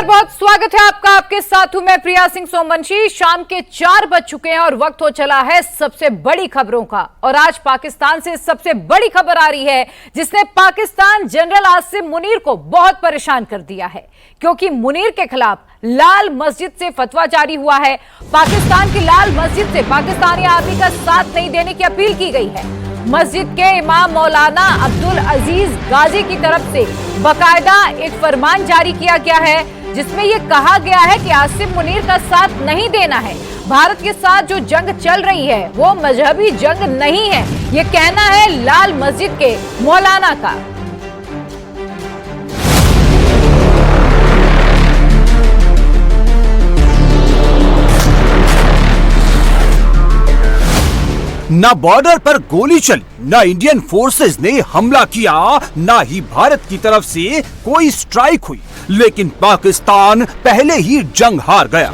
बहुत स्वागत है आपका। आपके साथ हूं मैं प्रिया सिंह सोमवंशी। शाम के 4 बज चुके हैं और वक्त हो चला है सबसे बड़ी खबरों का। और आज पाकिस्तान से सबसे बड़ी खबर आ रही है जिसने पाकिस्तान जनरल आसिम मुनीर को बहुत परेशान कर दिया है, क्योंकि मुनीर के खिलाफ लाल मस्जिद से फतवा जारी हुआ है। पाकिस्तान की लाल मस्जिद से पाकिस्तानी आर्मी का साथ नहीं देने की अपील की गई है। मस्जिद के इमाम मौलाना अब्दुल अजीज गाजी की तरफ से बाकायदा एक फरमान जारी किया गया है जिसमें यह कहा गया है कि आसिम मुनीर का साथ नहीं देना है। भारत के साथ जो जंग चल रही है वो मजहबी जंग नहीं है, ये कहना है लाल मस्जिद के मौलाना का। न बॉर्डर पर गोली चली, न इंडियन फोर्सेस ने हमला किया, न ही भारत की तरफ से कोई स्ट्राइक हुई, लेकिन पाकिस्तान पहले ही जंग हार गया।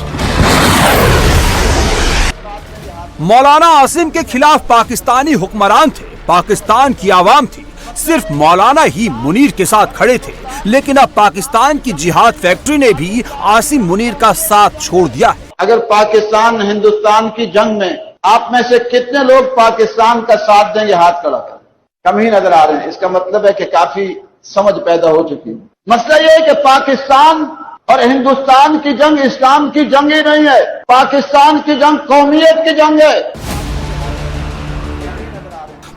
मौलाना आसिम के खिलाफ पाकिस्तानी हुक्मरान थे, पाकिस्तान की आवाम थी, सिर्फ मौलाना ही मुनीर के साथ खड़े थे। लेकिन अब पाकिस्तान की जिहाद फैक्ट्री ने भी आसिम मुनीर का साथ छोड़ दिया है। अगर पाकिस्तान हिंदुस्तान की जंग में आप में से कितने लोग पाकिस्तान का साथ देंगे, हाथ खड़ा कर। कम ही नजर आ रहे हैं। इसका मतलब है कि काफी समझ पैदा हो चुकी है। मसला यह है कि पाकिस्तान और हिंदुस्तान की जंग इस्लाम की जंग ही नहीं है, पाकिस्तान की जंग कौमियत की जंग है।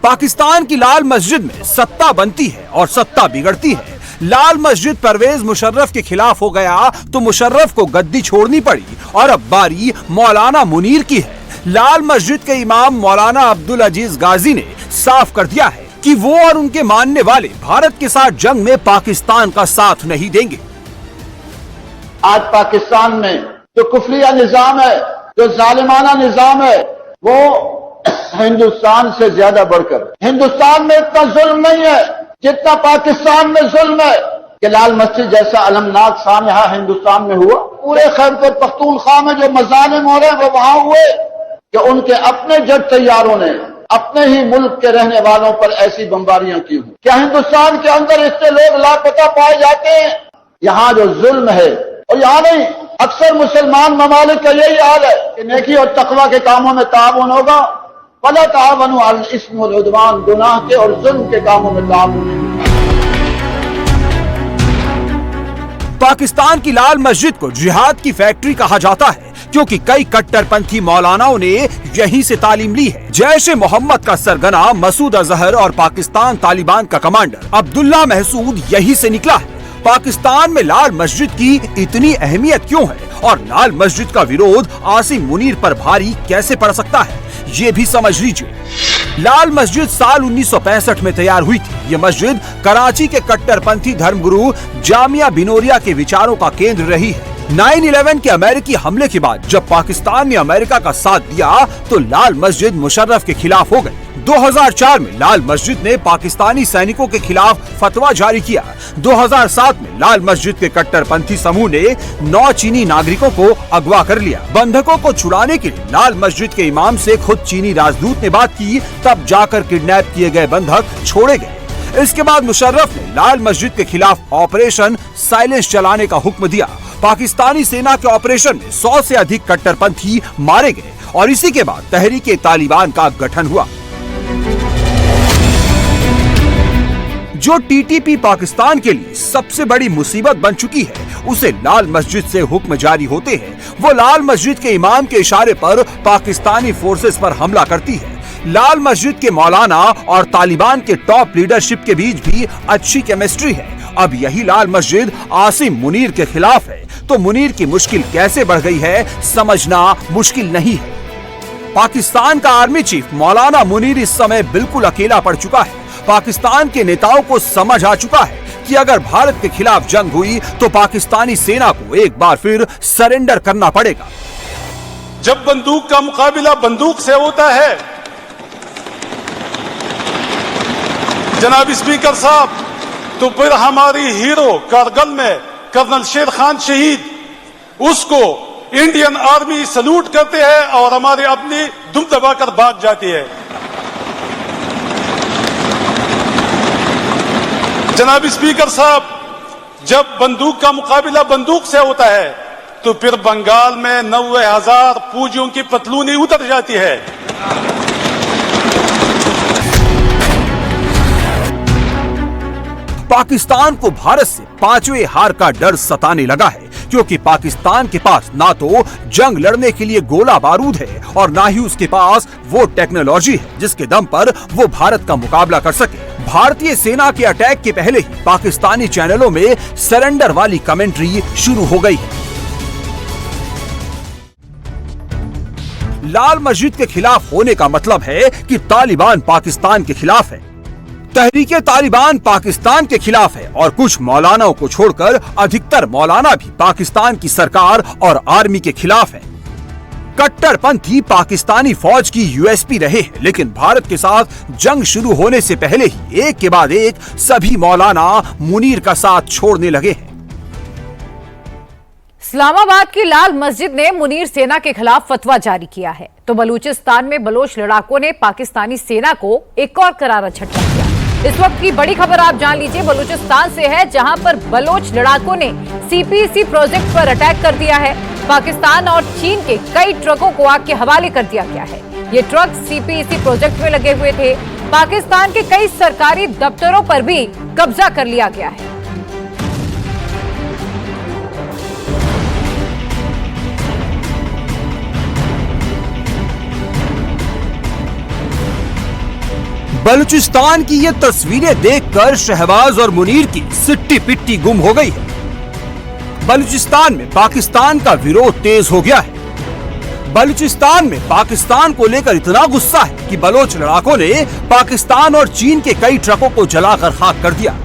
पाकिस्तान की लाल मस्जिद में सत्ता बनती है और सत्ता बिगड़ती है। लाल मस्जिद परवेज मुशर्रफ के खिलाफ हो गया तो मुशर्रफ को गद्दी छोड़नी पड़ी और अब बारी मौलाना मुनीर की है। लाल मस्जिद के इमाम मौलाना अब्दुल अजीज गाजी ने साफ कर दिया है कि वो और उनके मानने वाले भारत के साथ जंग में पाकिस्तान का साथ नहीं देंगे। आज पाकिस्तान में जो कुफरिया निजाम है, जो जालिमाना निजाम है, वो हिंदुस्तान से ज्यादा बढ़कर, हिंदुस्तान में इतना जुल्म नहीं है जितना पाकिस्तान में जुल्म है कि लाल मस्जिद जैसा अलमनाक सानहा हिंदुस्तान में हुआ। पूरे खैबर पख्तूनख्वा में जो मजालिम हो रहे हैं वो वहां हुए कि उनके अपने जट तैयारों ने अपने ही मुल्क के रहने वालों पर ऐसी बमबारियां की हुई। क्या हिंदुस्तान के अंदर इतने लोग लापता पाए जाते हैं? यहाँ जो जुल्म है, और यहाँ नहीं, अक्सर मुसलमान ममालिक का यही हाल है कि नेकी और तकवा के कामों में ताउन होगा, वला तावनु अलल इस्म वल उद्वान, गुनाह के और जुल्म के कामों में ताउन नहीं। पाकिस्तान की लाल मस्जिद को जिहाद की फैक्ट्री कहा जाता है क्योंकि कई कट्टरपंथी मौलानाओं ने यहीं से तालीम ली है। जैश ए मोहम्मद का सरगना मसूद अजहर और पाकिस्तान तालिबान का कमांडर अब्दुल्ला महसूद यहीं से निकला है। पाकिस्तान में लाल मस्जिद की इतनी अहमियत क्यों है और लाल मस्जिद का विरोध आसिम मुनीर पर भारी कैसे पड़ सकता है, ये भी समझ लीजिए। लाल मस्जिद साल 1965 में तैयार हुई थी। ये मस्जिद कराची के कट्टरपंथी धर्मगुरु जामिया बिनोरिया के विचारों का केंद्र रही है। 9/11 के अमेरिकी हमले के बाद जब पाकिस्तान ने अमेरिका का साथ दिया तो लाल मस्जिद मुशर्रफ के खिलाफ हो गई। 2004 में लाल मस्जिद ने पाकिस्तानी सैनिकों के खिलाफ फतवा जारी किया। 2007 में लाल मस्जिद के कट्टरपंथी समूह ने 9 चीनी नागरिकों को अगवा कर लिया। बंधकों को छुड़ाने के लिए लाल मस्जिद के इमाम से खुद चीनी राजदूत ने बात की, तब जाकर किडनैप किए गए बंधक छोड़े गए। इसके बाद मुशर्रफ ने लाल मस्जिद के खिलाफ ऑपरेशन साइलेंस चलाने का हुक्म दिया। पाकिस्तानी सेना के ऑपरेशन में 100 से अधिक कट्टरपंथी मारे गए और इसी के बाद तहरीके तालिबान का गठन हुआ। जो टीटीपी पाकिस्तान के लिए सबसे बड़ी मुसीबत बन चुकी है, उसे लाल मस्जिद से हुक्म जारी होते हैं। वो लाल मस्जिद के इमाम के इशारे पर पाकिस्तानी फोर्सेस पर हमला करती है। लाल मस्जिद के मौलाना और तालिबान के टॉप लीडरशिप के बीच भी अच्छी केमिस्ट्री है। अब यही लाल मस्जिद आसिम मुनीर के खिलाफ है तो मुनीर की मुश्किल कैसे बढ़ गई है समझना मुश्किल नहीं है। पाकिस्तान का आर्मी चीफ मौलाना मुनीर इस समय बिल्कुल अकेला पड़ चुका है। पाकिस्तान के नेताओं को समझ आ चुका है कि अगर भारत के खिलाफ जंग हुई तो पाकिस्तानी सेना को एक बार फिर सरेंडर करना पड़ेगा। जब बंदूक का मुकाबला बंदूक से होता है, जनाब स्पीकर साहब, तो फिर हमारी हीरो कारगिल में कर्नल शेर खान शहीद, उसको इंडियन आर्मी सल्यूट करते हैं और हमारी अपनी दुम दबाकर भाग जाती है। जनाब स्पीकर साहब, जब बंदूक का मुकाबला बंदूक से होता है तो फिर बंगाल में 90,000 फौजियों की पतलूनी उतर जाती है। पाकिस्तान को भारत से 5वें हार का डर सताने लगा है, क्योंकि पाकिस्तान के पास ना तो जंग लड़ने के लिए गोला बारूद है और ना ही उसके पास वो टेक्नोलॉजी है जिसके दम पर वो भारत का मुकाबला कर सके। भारतीय सेना के अटैक के पहले ही पाकिस्तानी चैनलों में सरेंडर वाली कमेंट्री शुरू हो गई है। लाल मस्जिद के खिलाफ होने का मतलब है कि तालिबान पाकिस्तान के खिलाफ है। तहरीके तालिबान पाकिस्तान के खिलाफ है और कुछ मौलानाओं को छोड़कर अधिकतर मौलाना भी पाकिस्तान की सरकार और आर्मी के खिलाफ है। कट्टरपंथी पाकिस्तानी फौज की यूएसपी रहे हैं, लेकिन भारत के साथ जंग शुरू होने से पहले ही एक के बाद एक सभी मौलाना मुनीर का साथ छोड़ने लगे हैं। इस्लामाबाद की लाल मस्जिद ने मुनीर सेना के खिलाफ फतवा जारी किया है, तो बलूचिस्तान में बलोच लड़ाकों ने पाकिस्तानी सेना को एक और करारा झटका दिया। इस वक्त की बड़ी खबर आप जान लीजिए, बलूचिस्तान से है, जहां पर बलोच लड़ाकों ने सीपीसी प्रोजेक्ट पर अटैक कर दिया है। पाकिस्तान और चीन के कई ट्रकों को आग के हवाले कर दिया गया है। ये ट्रक सीपीसी प्रोजेक्ट में लगे हुए थे। पाकिस्तान के कई सरकारी दफ्तरों पर भी कब्जा कर लिया गया है। बलूचिस्तान की ये तस्वीरें देखकर शहबाज और मुनीर की सिट्टी पिट्टी गुम हो गई है। बलूचिस्तान में पाकिस्तान का विरोध तेज हो गया है। बलूचिस्तान में पाकिस्तान को लेकर इतना गुस्सा है कि बलोच लड़ाकों ने पाकिस्तान और चीन के कई ट्रकों को जलाकर खाक कर दिया।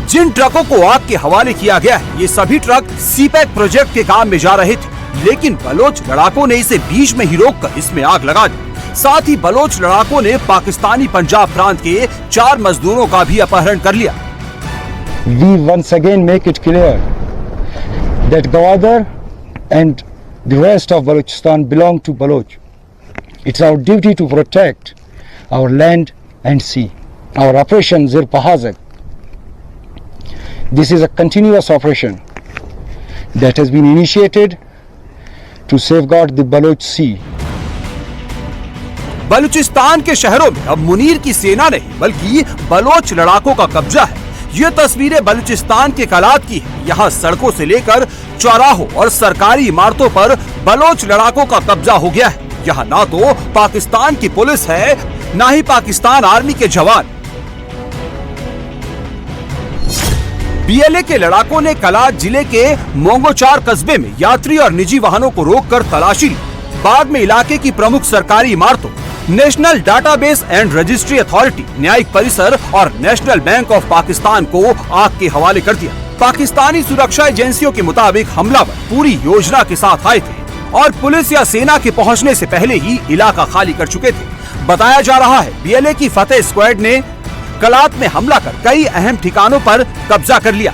जिन ट्रकों को आग के हवाले किया गया है, ये सभी ट्रक सीपैक प्रोजेक्ट के काम में जा रहे थे, लेकिन बलोच लड़ाकों ने इसे बीच में ही रोककर इसमें आग लगा दी। साथ ही बलोच लड़ाकों ने पाकिस्तानी पंजाब प्रांत के 4 मजदूरों का भी अपहरण कर लिया। We once again make it clear that Gwadar and the rest of Balochistan belong to Baloch. It's our duty to protect our land and sea. Our operation Zir Pahazak. This is a continuous operation that has been initiated to safeguard the Baloch Sea. Balochistan के शहरों में अब मुनीर की सेना नहीं बल्कि Bloch लड़ाकों का कब्जा है। ये तस्वीरें बलूचिस्तान के कलात की है। यहाँ सड़कों से लेकर चौराहों और सरकारी इमारतों पर बलोच लड़ाकों का कब्जा हो गया है। यहाँ ना तो पाकिस्तान की पुलिस है, ना ही पाकिस्तान आर्मी के जवान। बीएलए के लड़ाकों ने कलात जिले के मोंगोचार कस्बे में यात्री और निजी वाहनों को रोककर तलाशी ली। बाद में इलाके की प्रमुख सरकारी इमारतों, national database and registry authority, न्यायिक परिसर और नेशनल बैंक ऑफ पाकिस्तान को आग के हवाले कर दिया। पाकिस्तानी सुरक्षा एजेंसियों के मुताबिक हमलावर पूरी योजना के साथ आए थे और पुलिस या सेना के पहुंचने से पहले ही इलाका खाली कर चुके थे। बताया जा रहा है बीएलए की फतेह स्क्वाड ने कलात में हमला कर कई अहम ठिकानों पर कब्जा कर लिया।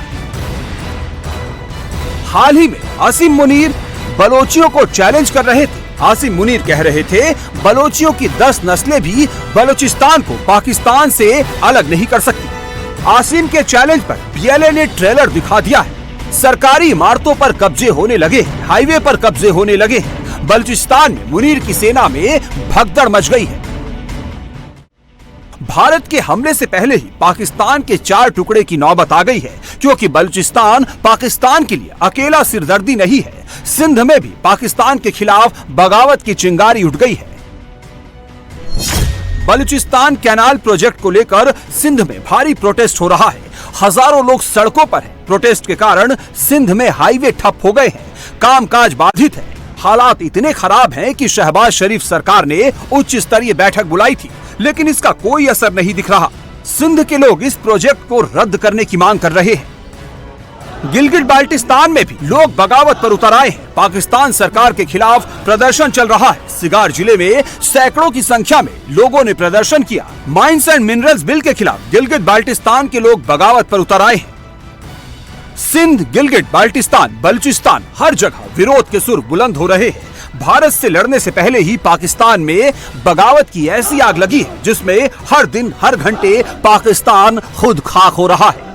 हाल ही में आसिम मुनीर बलोचियों को चैलेंज कर रहे थे। आसिम मुनीर कह रहे थे बलोचियों की 10 नस्लें भी बलूचिस्तान को पाकिस्तान से अलग नहीं कर सकती। आसिम के चैलेंज पर बीएलए ने ट्रेलर दिखा दिया है। सरकारी इमारतों पर कब्जे होने लगे, हाईवे पर कब्जे होने लगे। बलूचिस्तान में मुनीर की सेना में भगदड़ मच गई है। भारत के हमले से पहले ही पाकिस्तान के 4 टुकड़े की नौबत आ गई है, क्योंकि बलूचिस्तान पाकिस्तान के लिए अकेला सिरदर्दी नहीं है। सिंध में भी पाकिस्तान के खिलाफ बगावत की चिंगारी उठ गई है। बलूचिस्तान कैनाल प्रोजेक्ट को लेकर सिंध में भारी प्रोटेस्ट हो रहा है। हजारों लोग सड़कों पर हैं। प्रोटेस्ट के कारण सिंध में हाईवे ठप हो गए हैं, कामकाज बाधित है। हालात इतने खराब हैं कि शहबाज शरीफ सरकार ने उच्च स्तरीय बैठक बुलाई थी, लेकिन इसका कोई असर नहीं दिख रहा। सिंध के लोग इस प्रोजेक्ट को रद्द करने की मांग कर रहे हैं। गिलगित बाल्टिस्तान में भी लोग बगावत पर उतर आए हैं। पाकिस्तान सरकार के खिलाफ प्रदर्शन चल रहा है। सिगार जिले में सैकड़ों की संख्या में लोगों ने प्रदर्शन किया। माइंस एंड मिनरल्स बिल के खिलाफ गिलगित बाल्टिस्तान के लोग बगावत पर उतर आए हैं। सिंध, गिलगिट, बाल्टिस्तान, बलूचिस्तान, हर जगह विरोध के सुर बुलंद हो रहे हैं। भारत से लड़ने से पहले ही पाकिस्तान में बगावत की ऐसी आग लगी है जिसमें हर दिन हर घंटे पाकिस्तान खुद खाक हो रहा है।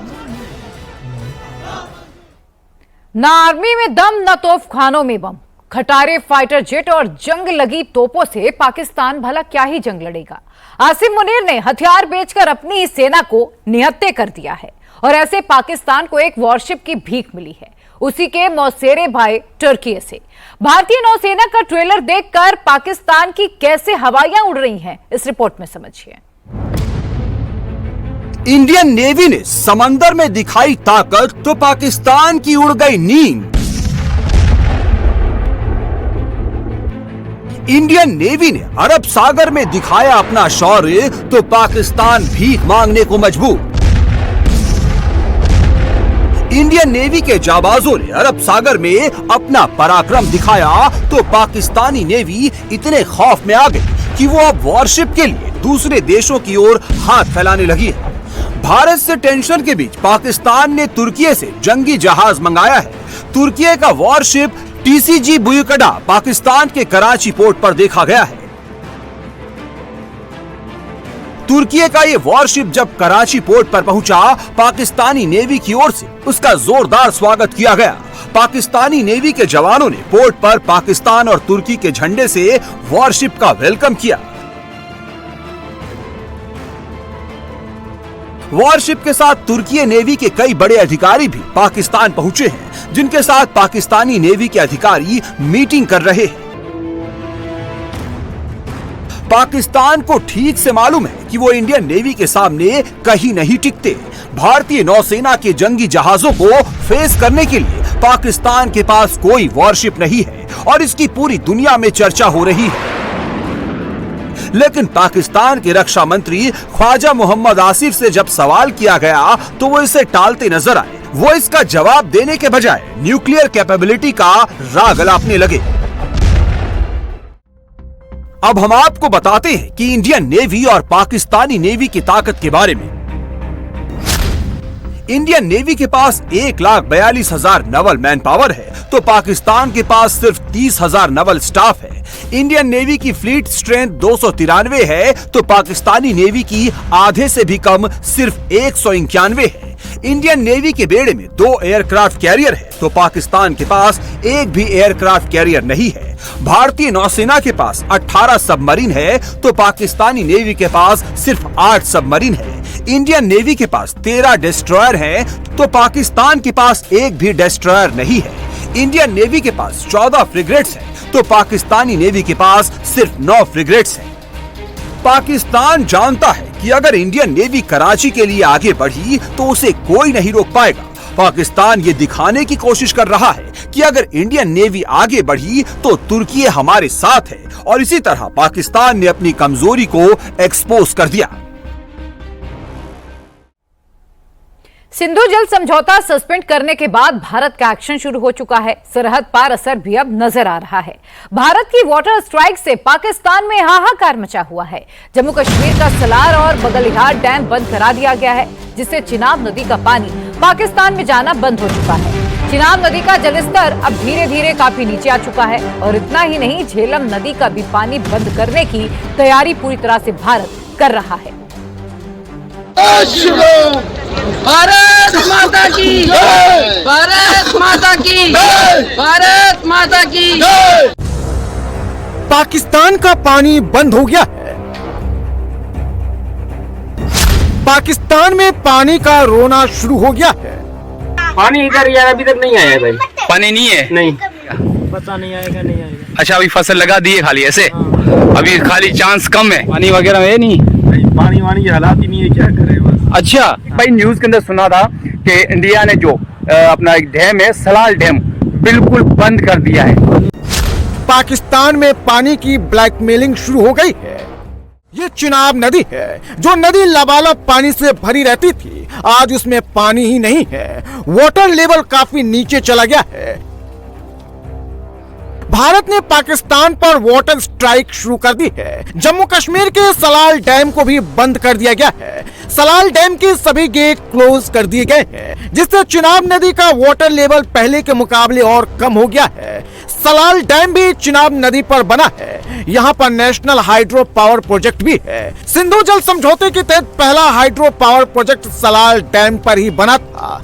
ना आर्मी में दम, न तोपखानों में बम, खटारे फाइटर जेट और जंग लगी तोपों से पाकिस्तान भला क्या ही जंग लड़ेगा। आसिम मुनीर ने हथियार बेचकर अपनी ही सेना को निहत्थे कर दिया है और ऐसे पाकिस्तान को एक वॉरशिप की भीख मिली है, उसी के मौसेरे भाई तुर्की से। भारतीय नौसेना का ट्रेलर देखकर पाकिस्तान की कैसे हवाइयां उड़ रही हैं, इस रिपोर्ट में समझिए। इंडियन नेवी ने समंदर में दिखाई ताकत तो पाकिस्तान की उड़ गई नींद। इंडियन नेवी ने अरब सागर में दिखाया अपना शौर्य तो पाकिस्तान भीख मांगने को मजबूर। इंडियन नेवी के जाबाजों ने अरब सागर में अपना पराक्रम दिखाया तो पाकिस्तानी नेवी इतने खौफ में आ गई कि वो अब वॉरशिप के लिए दूसरे देशों की ओर हाथ फैलाने लगी है। भारत से टेंशन के बीच पाकिस्तान ने तुर्की से जंगी जहाज मंगाया है। तुर्की का वॉरशिप TCG बुयकड़ा पाकिस्तान के कराची पोर्ट पर देखा गया है। तुर्की का ये वॉरशिप जब कराची पोर्ट पर पहुंचा, पाकिस्तानी नेवी की ओर से उसका जोरदार स्वागत किया गया। पाकिस्तानी नेवी के जवानों ने पोर्ट पर पाकिस्तान और तुर्की के झंडे से वॉरशिप का वेलकम किया। वॉरशिप के साथ तुर्की नेवी के कई बड़े अधिकारी भी पाकिस्तान पहुंचे हैं, जिनके साथ पाकिस्तानी नेवी के अधिकारी मीटिंग कर रहे हैं। पाकिस्तान को ठीक से मालूम है कि वो इंडियन नेवी के सामने कहीं नहीं टिकते। भारतीय नौसेना के जंगी जहाजों को फेस करने के लिए पाकिस्तान के पास कोई वॉरशिप नहीं है और इसकी पूरी दुनिया में चर्चा हो रही है। लेकिन पाकिस्तान के रक्षा मंत्री ख्वाजा मोहम्मद आसिफ से जब सवाल किया गया तो वो इसे टालते नजर आए। वो इसका जवाब देने के बजाय न्यूक्लियर कैपेबिलिटी का राग अलापने लगे। अब हम आपको बताते हैं कि इंडियन नेवी और पाकिस्तानी नेवी की ताकत के बारे में। इंडियन नेवी के पास 1,42,000 नवल मैन पावर है तो पाकिस्तान के पास सिर्फ 30,000 नवल स्टाफ है। इंडियन नेवी की फ्लीट स्ट्रेंथ 293 है तो पाकिस्तानी नेवी की आधे से भी कम सिर्फ 191 है। इंडियन नेवी के बेड़े में 2 एयरक्राफ्ट कैरियर है तो पाकिस्तान के पास एक भी एयरक्राफ्ट कैरियर नहीं है। भारतीय नौसेना के पास 18 सबमरीन है तो पाकिस्तानी नेवी के पास सिर्फ 8 सबमरीन है। इंडियन नेवी के पास 13 डिस्ट्रॉयर है तो पाकिस्तान के पास एक भी डिस्ट्रॉयर नहीं है। इंडियन नेवी के पास 14 फ्रिगेट्स है तो पाकिस्तानी नेवी के पास सिर्फ 9 फ्रिगेट्स हैं। पाकिस्तान जानता है कि अगर इंडियन नेवी कराची के लिए आगे बढ़ी तो उसे कोई नहीं रोक पाएगा। पाकिस्तान ये दिखाने की कोशिश कर रहा है कि अगर इंडियन नेवी आगे बढ़ी तो तुर्की हमारे साथ है और इसी तरह पाकिस्तान ने अपनी कमजोरी को एक्सपोज कर दिया। सिंधु जल समझौता सस्पेंड करने के बाद भारत का एक्शन शुरू हो चुका है। सरहद पार असर भी अब नजर आ रहा है। भारत की वाटर स्ट्राइक से पाकिस्तान में हाहाकार मचा हुआ है। जम्मू कश्मीर का सलार और बगलिहार डैम बंद करा दिया गया है, जिससे चिनाब नदी का पानी पाकिस्तान में जाना बंद हो चुका है। चिनाब नदी का जलस्तर अब धीरे धीरे काफी नीचे आ चुका है और इतना ही नहीं, झेलम नदी का भी पानी बंद करने की तैयारी पूरी तरह से भारत कर रहा है। भारत माता की जय! भारत माता की जय! भारत माता की जय! पाकिस्तान का पानी बंद हो गया है। पाकिस्तान में पानी का रोना शुरू हो गया है। पानी इधर यार अभी तक नहीं आया है भाई। पानी नहीं है? नहीं, पता नहीं आएगा नहीं आएगा। अच्छा, अभी फसल लगा दी है खाली ऐसे? अभी खाली चांस कम है, पानी वगैरह है नहीं। पानी वानी की हालात ही नहीं है, क्या करें बस। अच्छा भाई न्यूज के अंदर सुना था कि इंडिया ने जो अपना एक डैम है, सलाल डैम, बिल्कुल बंद कर दिया है। पाकिस्तान में पानी की ब्लैकमेलिंग शुरू हो गई है। ये चिनाब नदी है, जो नदी लबालब पानी से भरी रहती थी, आज उसमें पानी ही नहीं है। वाटर लेवल काफी नीचे चला गया है। भारत ने पाकिस्तान पर वाटर स्ट्राइक शुरू कर दी है। जम्मू कश्मीर के सलाल डैम को भी बंद कर दिया गया है। सलाल डैम के सभी गेट क्लोज कर दिए गए हैं, जिससे चिनाब नदी का वाटर लेवल पहले के मुकाबले और कम हो गया है। सलाल डैम भी चिनाब नदी पर बना है। यहाँ पर नेशनल हाइड्रो पावर प्रोजेक्ट भी है। सिंधु जल समझौते के तहत पहला hydro power project Salal dam पर ही बना था।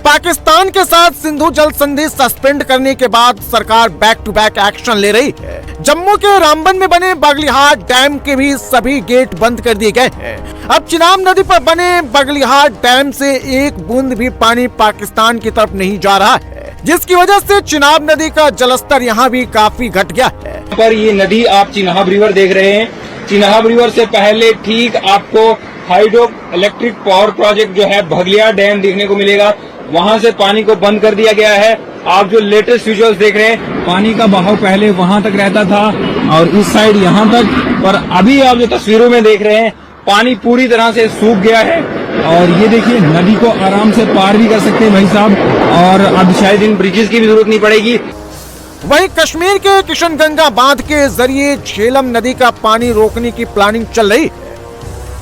पाकिस्तान के साथ सिंधु जल संधि सस्पेंड करने के बाद सरकार बैक टू बैक एक्शन ले रही है। जम्मू के रामबन में बने बगलिहाट डैम के भी सभी गेट बंद कर दिए गए हैं। अब चिनाब नदी पर बने बगलिहाट डैम से एक बूंद भी पानी पाकिस्तान की तरफ नहीं जा रहा है, जिसकी वजह से चिनाब नदी का जलस्तर यहाँ भी काफी घट गया है। पर ये नदी आप चिनाब रिवर देख रहे हैं। चिनाब रिवर से पहले ठीक आपको हाइड्रो इलेक्ट्रिक पावर प्रोजेक्ट जो है भगलिया डैम देखने को मिलेगा। वहां से पानी को बंद कर दिया गया है। आप जो लेटेस्ट विजुअल्स देख रहे हैं, पानी का बहाव पहले वहां तक रहता था और इस साइड यहाँ तक, पर अभी आप जो तस्वीरों में देख रहे हैं पानी पूरी तरह से सूख गया है। और ये देखिए नदी को आराम से पार भी कर सकते हैं भाई साहब, और अब शायद इन ब्रिजेस की भी जरूरत नहीं पड़ेगी। वहीं कश्मीर के किशनगंगा बांध के जरिए झेलम नदी का पानी रोकने की प्लानिंग चल रही है।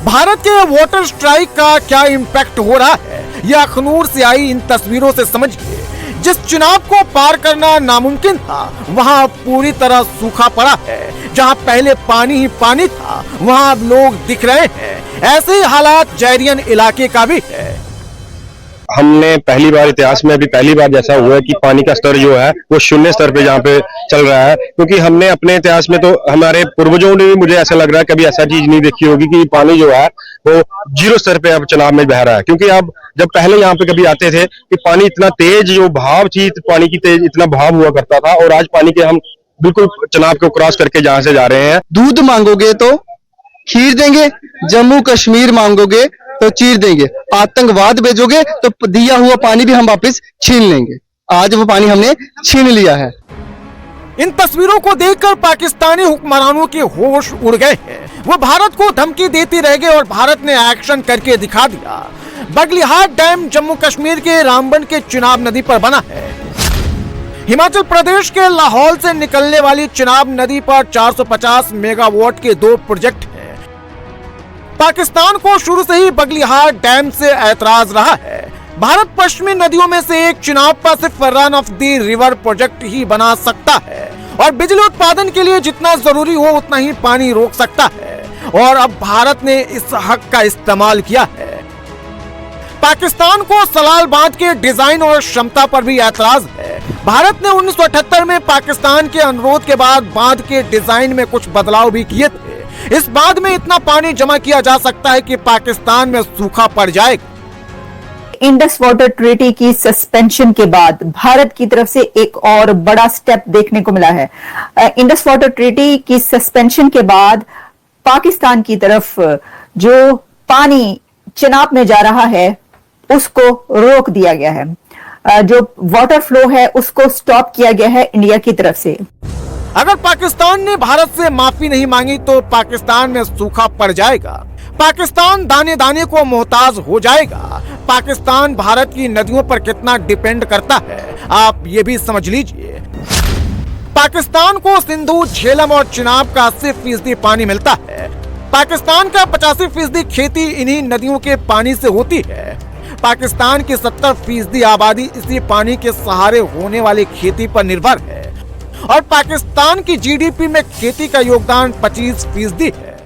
भारत के वाटर स्ट्राइक का क्या इम्पैक्ट हो रहा है, यह अखनूर से आई इन तस्वीरों से समझिए। जिस चिनाब को पार करना नामुमकिन था, वहां पूरी तरह सूखा पड़ा है। जहां पहले पानी ही पानी था, वहां अब लोग दिख रहे हैं। ऐसे ही हालात जैरियन इलाके का भी है। हमने पहली बार इतिहास में अभी पहली बार जैसा हुआ है कि पानी का स्तर जो है वो शून्य स्तर पे जहाँ पे चल रहा है, क्योंकि हमने अपने इतिहास में तो हमारे पूर्वजों ने भी, मुझे ऐसा लग रहा है, कभी ऐसा चीज नहीं देखी होगी कि पानी जो है वो जीरो स्तर पे अब चिनाब में बह रहा है। क्योंकि अब जब पहले यहाँ पे कभी आते थे कि पानी इतना तेज जो बहाव थी, पानी की तेज इतना बहाव हुआ करता था, और आज पानी के हम बिल्कुल चिनाब को क्रॉस करके जहाँ से जा रहे हैं। दूध मांगोगे तो खीर देंगे, जम्मू कश्मीर मांगोगे तो चीर देंगे, आतंकवाद भेजोगे तो दिया हुआ पानी भी हम वापस छीन लेंगे। आज वो पानी हमने छीन लिया है। इन तस्वीरों को देखकर पाकिस्तानी हुक्मरानों के होश उड़ गए हैं। वो भारत को धमकी देते रह गए और भारत ने एक्शन करके दिखा दिया। बगलिहाट डैम जम्मू कश्मीर के रामबन के चिनाब नदी पर बना है। हिमाचल प्रदेश के लाहौल से निकलने वाली चिनाब नदी पर 450 मेगावाट के 2 प्रोजेक्ट हैं। पाकिस्तान को शुरू से ही बगलिहाट डैम से ऐतराज रहा है। भारत पश्चिमी नदियों में से एक चिनाब पर सिर्फ run of the river project ही बना सकता है, और बिजली उत्पादन के लिए जितना जरूरी हो उतना ही पानी रोक सकता है। और अब भारत ने इस हक का इस्तेमाल किया है। पाकिस्तान को सलाल बांध के डिजाइन और क्षमता पर भी ऐतराज है। भारत ने 1978 में पाकिस्तान के अनुरोध के बाद बांध के डिजाइन में कुछ बदलाव भी किए थे। इस बांध में इतना पानी जमा किया जा सकता है कि पाकिस्तान में सूखा पड़ जाएगा। इंडस वाटर ट्रीटी की सस्पेंशन के बाद भारत की तरफ से एक और बड़ा स्टेप देखने को मिला है। इंडस वाटर ट्रीटी की सस्पेंशन के बाद पाकिस्तान की तरफ जो पानी चिनाब में जा रहा है उसको रोक दिया गया है। जो वाटर फ्लो है उसको स्टॉप किया गया है इंडिया की तरफ से। अगर पाकिस्तान ने भारत से माफी नहीं मांगी तो पाकिस्तान में सूखा पड़ जाएगा। पाकिस्तान दाने दाने को मोहताज हो जाएगा। पाकिस्तान भारत की नदियों पर कितना डिपेंड करता है आप ये भी समझ लीजिए। पाकिस्तान को सिंधु, झेलम और चिनाब का 80% पानी मिलता है। पाकिस्तान का 85% खेती इन्हीं नदियों के पानी से होती है। पाकिस्तान की 70% आबादी इसी पानी के सहारे होने वाली खेती पर निर्भर है, और पाकिस्तान की जीडीपी में खेती का योगदान 25% है।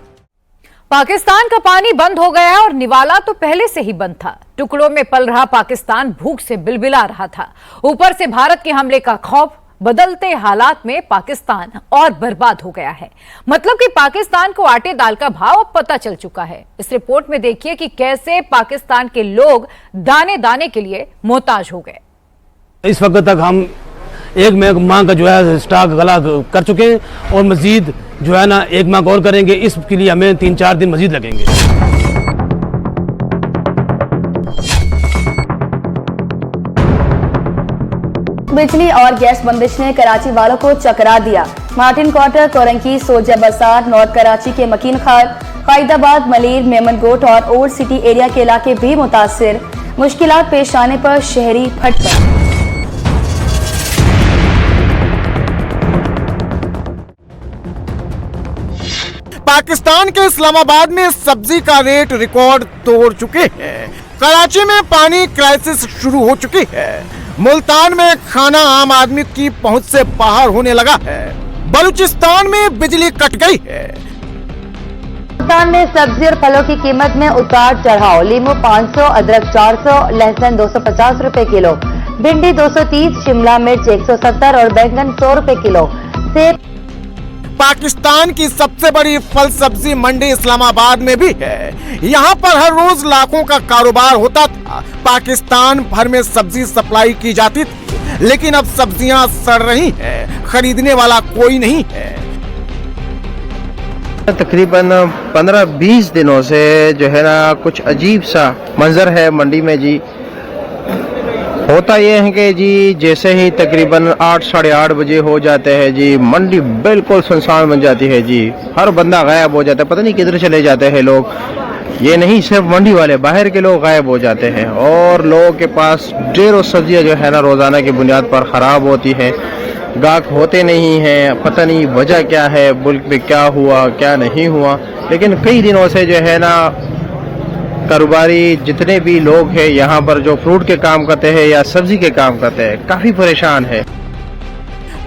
पाकिस्तान का पानी बंद हो गया और निवाला तो पहले से ही बंद था। टुकड़ों में पल रहा पाकिस्तान भूख से बिलबिला रहा था। ऊपर से भारत के हमले का खौफ, बदलते हालात में पाकिस्तान और बर्बाद हो गया है। मतलब कि पाकिस्तान को आटे दाल का भाव अब पता चल चुका है। इस रिपोर्ट में देखिए कि कैसे पाकिस्तान के लोग दाने दाने के लिए मोहताज हो गए। इस वक्त तक हम एक माह का जो है स्टॉक गला कर चुके हैं, और मजीद जो है ना एक माह और करेंगे। इसके लिए हमें 3-4 दिन मजीद लगेंगे। बिजली और गैस बंदिश ने कराची वालों को चकरा दिया। मार्टिन क्वार्टर, कोरंकी, सोजा बसार, नॉर्थ कराची के मकीन खार, कायदाबाद, मलीर, मेमनगोट और ओल्ड सिटी एरिया के इलाके भी मुतासिर। मुश्किलात पेश आने पर शहरी फट पड़े। पाकिस्तान के इस्लामाबाद में सब्जी का रेट रिकॉर्ड तोड़ चुके हैं। कराची में पानी क्राइसिस शुरू हो चुकी है। मुल्तान में खाना आम आदमी की पहुंच से बाहर होने लगा है। बलूचिस्तान में बिजली कट गई है। मुल्तान में सब्जी और फलों की कीमत में उतार चढ़ाव। लीमू 500, अदरक 400, लहसुन 250 रुपए किलो, भिंडी 230, शिमला मिर्च 170 और बैंगन 100 रुपए किलो। सेब। पाकिस्तान की सबसे बड़ी फल सब्जी मंडी इस्लामाबाद में भी है। यहाँ पर हर रोज लाखों का कारोबार होता था। पाकिस्तान भर में सब्जी सप्लाई की जाती थी, लेकिन अब सब्जियां सड़ रही हैं, खरीदने वाला कोई नहीं है। तकरीबन 15-20 दिनों से जो है ना कुछ अजीब सा मंजर है मंडी में जी। होता ये है कि जी जैसे ही तकरीबन 8 साढ़े 8 बजे हो जाते हैं जी, मंडी बिल्कुल सुनसान बन जाती है जी। हर बंदा गायब हो जाता है, पता नहीं किधर चले जाते हैं लोग। ये नहीं सिर्फ मंडी वाले, बाहर के लोग गायब हो जाते हैं और लोगों के पास ढेरों सब्जियां जो है ना रोजाना की बुनियाद पर खराब होती है। गाहक होते नहीं हैं, पता नहीं वजह क्या है, मुल्क में क्या हुआ क्या नहीं हुआ। लेकिन कई दिनों से जो है ना कारोबारी जितने भी लोग हैं यहाँ पर जो फ्रूट के काम करते हैं या सब्जी के काम करते हैं, काफी परेशान है।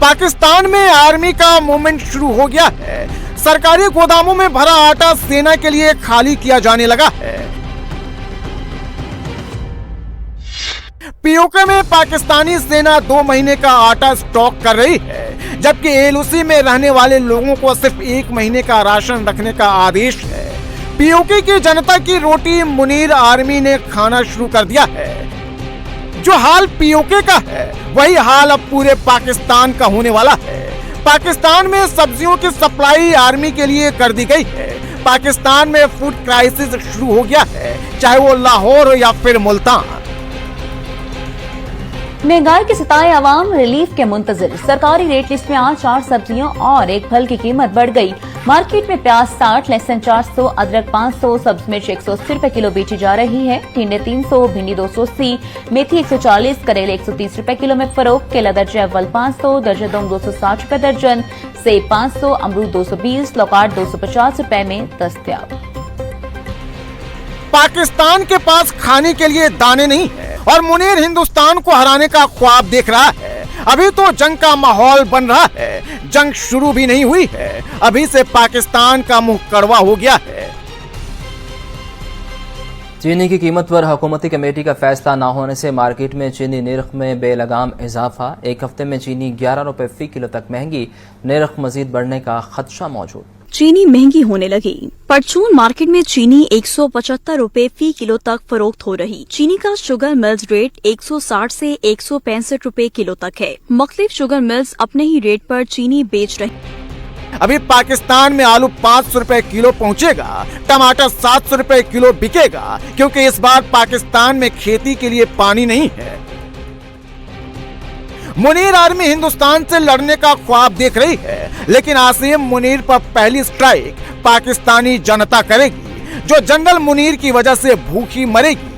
पाकिस्तान में आर्मी का मूवमेंट शुरू हो गया है। सरकारी गोदामों में भरा आटा सेना के लिए खाली किया जाने लगा है। पीओके में पाकिस्तानी सेना 2 महीने का आटा स्टॉक कर रही है, जबकि एलओसी में रहने वाले लोगों को सिर्फ 1 महीने का राशन रखने का आदेश है। पीओके की जनता की रोटी मुनीर आर्मी ने खाना शुरू कर दिया है। जो हाल पीओके का है वही हाल अब पूरे पाकिस्तान का होने वाला है। पाकिस्तान में सब्जियों की सप्लाई आर्मी के लिए कर दी गई है। पाकिस्तान में फूड क्राइसिस शुरू हो गया है, चाहे वो लाहौर हो या फिर मुल्तान। महंगाई के सताए आवाम रिलीफ के मुंतजिर। सरकारी रेट लिस्ट में आज 4 सब्जियों और एक फल की कीमत बढ़ गई। मार्केट में प्याज 60, लहसुन 400, अदरक 500, सब्ज मिर्च 180 रुपए किलो बेची जा रही है। टिंडे 300, भिंडी 280, मेथी 140, करेले 130 रुपए किलो में फरोख्त। केला दर्जे अव्वल 500, दर्जे दोम 260 रुपए दर्जन, सेब 500, अमरूद 220, लौकाट 250 रुपए में दस्तयाब। पाकिस्तान के पास खाने के लिए दाने नहीं है और मुनीर हिंदुस्तान को हराने का ख्वाब देख रहा है। अभी तो जंग का माहौल बन रहा है, जंग शुरू भी नहीं हुई है, अभी से पाकिस्तान का मुंह कड़वा हो गया है। चीनी की कीमत पर हुकूमती कमेटी का फैसला न होने से मार्केट में चीनी निर्ख में बेलगाम इजाफा। एक हफ्ते में चीनी 11 रुपए फी किलो तक महंगी, निर्ख मजीद बढ़ने का खदशा मौजूद। चीनी महंगी होने लगी। परचून मार्केट में चीनी 175 रुपए फी किलो तक फरोख्त हो रही। चीनी का शुगर मिल्स रेट 160 से 165 रुपए किलो तक है। मुख्तलिफ शुगर मिल्स अपने ही रेट पर चीनी बेच रहे। अभी पाकिस्तान में आलू 500 रुपए किलो पहुंचेगा, टमाटर 700 रुपए किलो बिकेगा, क्योंकि इस बार पाकिस्तान में खेती के लिए पानी नहीं है। मुनीर आर्मी हिंदुस्तान से लड़ने का ख्वाब देख रही है, लेकिन आसिम मुनीर पर पहली स्ट्राइक पाकिस्तानी जनता करेगी, जो जनरल मुनीर की वजह से भूखी मरेगी।